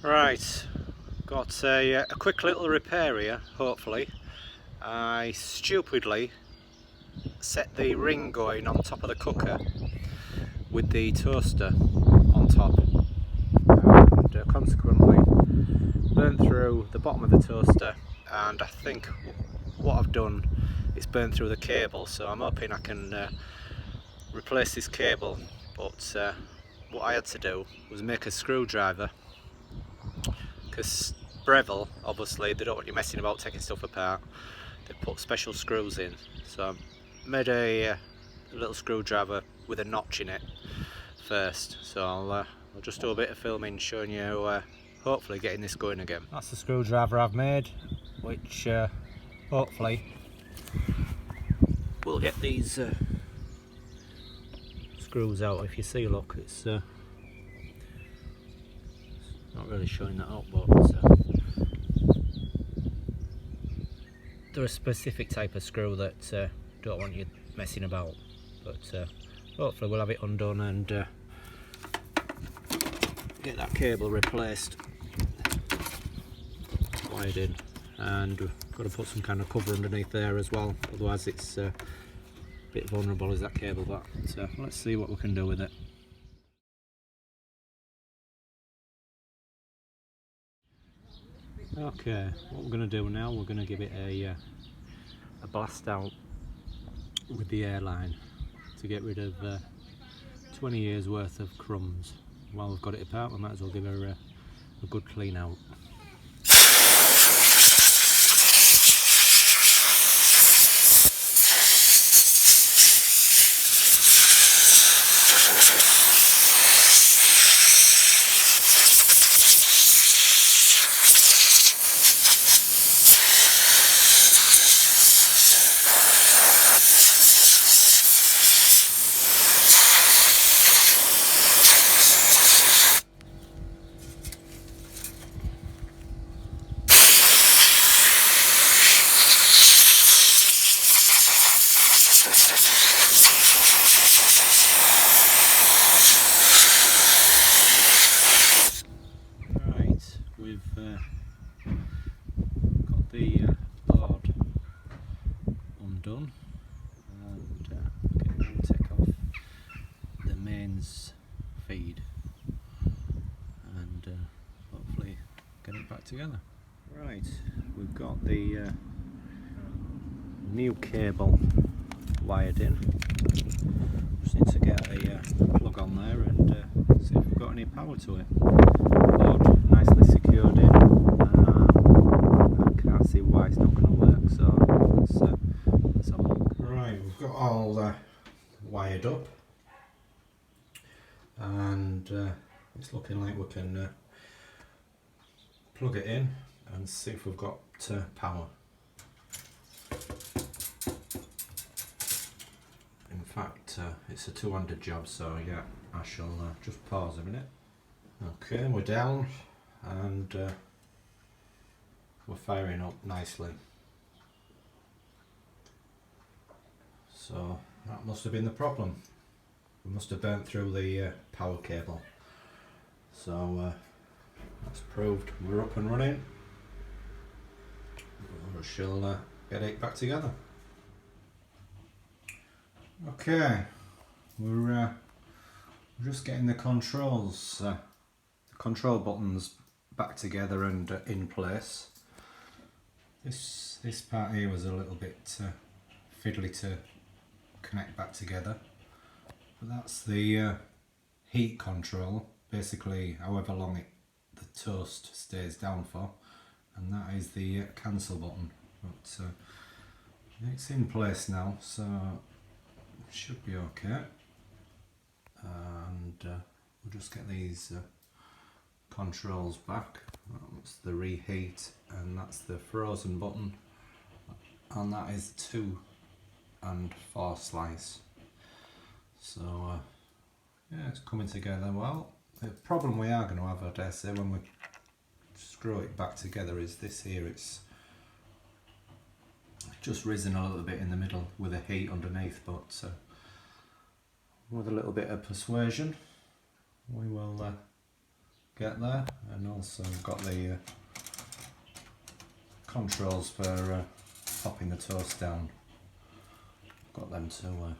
Right, got a quick little repair here, hopefully. I stupidly set the ring going on top of the cooker with the toaster on top, and consequently burnt through the bottom of the toaster, and I think what I've done is burnt through the cable, so I'm hoping I can replace this cable. But what I had to do was make a screwdriver, because Breville, obviously, they don't want you messing about taking stuff apart. They put special screws in, so I made a little screwdriver with a notch in it first. So I'll just do a bit of filming showing you hopefully getting this going again. That's the screwdriver I've made, which hopefully will get these screws out. If you see, look, it's not really showing that up, but they're a specific type of screw that don't want you messing about. But hopefully we'll have it undone and get that cable replaced, wired in, and we've got to put some kind of cover underneath there as well, otherwise it's a bit vulnerable as that cable. But let's see what we can do with it. Okay, what we're going to do now, we're going to give it a blast out with the airline to get rid of 20 years worth of crumbs. While we've got it apart, we might as well give her a good clean out. We've got the board undone, and we'll take off the mains feed and hopefully get it back together. Right, we've got the new cable wired in. Just need to get a plug on there and see if we've got any power to it. Board nicely secured in. I can't see why it's not going to work, so let's have a look. Right, we've got all wired up, and it's looking like we can plug it in and see if we've got power. In fact, it's a two-handed job, so yeah, I shall just pause a minute. Okay, we're down, and we're firing up nicely. So that must have been the problem. We must have burnt through the power cable. So that's proved we're up and running. We shall get it back together. Okay, we're just getting the controls, the control buttons back together and in place. This part here was a little bit fiddly to connect back together, but that's the heat control, basically however long the toast stays down for, and that is the cancel button. But it's in place now, so it should be okay. And we'll just get these controls back. That's the reheat, and that's the frozen button, and that is 2 and 4 slice. So yeah, it's coming together well. The problem we are going to have, I dare say, when we screw it back together is this here. It's just risen a little bit in the middle with a heat underneath, but with a little bit of persuasion we will get there, and also got the controls for popping the toast down. Got them to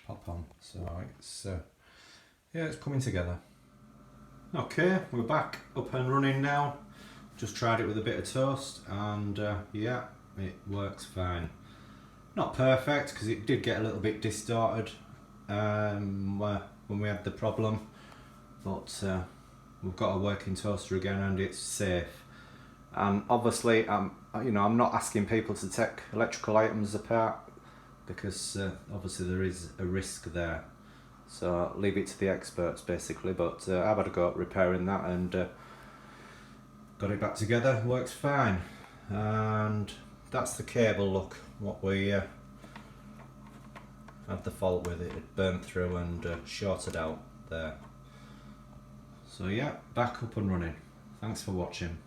pop on, so it's yeah, it's coming together. Okay, we're back up and running now. Just tried it with a bit of toast, and yeah, it works fine. Not perfect, because it did get a little bit distorted when we had the problem, but we've got a working toaster again and it's safe. And obviously, you know, I'm not asking people to take electrical items apart, because obviously there is a risk there. So leave it to the experts basically, but I've had a go at repairing that and got it back together, works fine. And that's the cable, look, what we had the fault with it. It burnt through and shorted out there. So yeah, back up and running. Thanks for watching.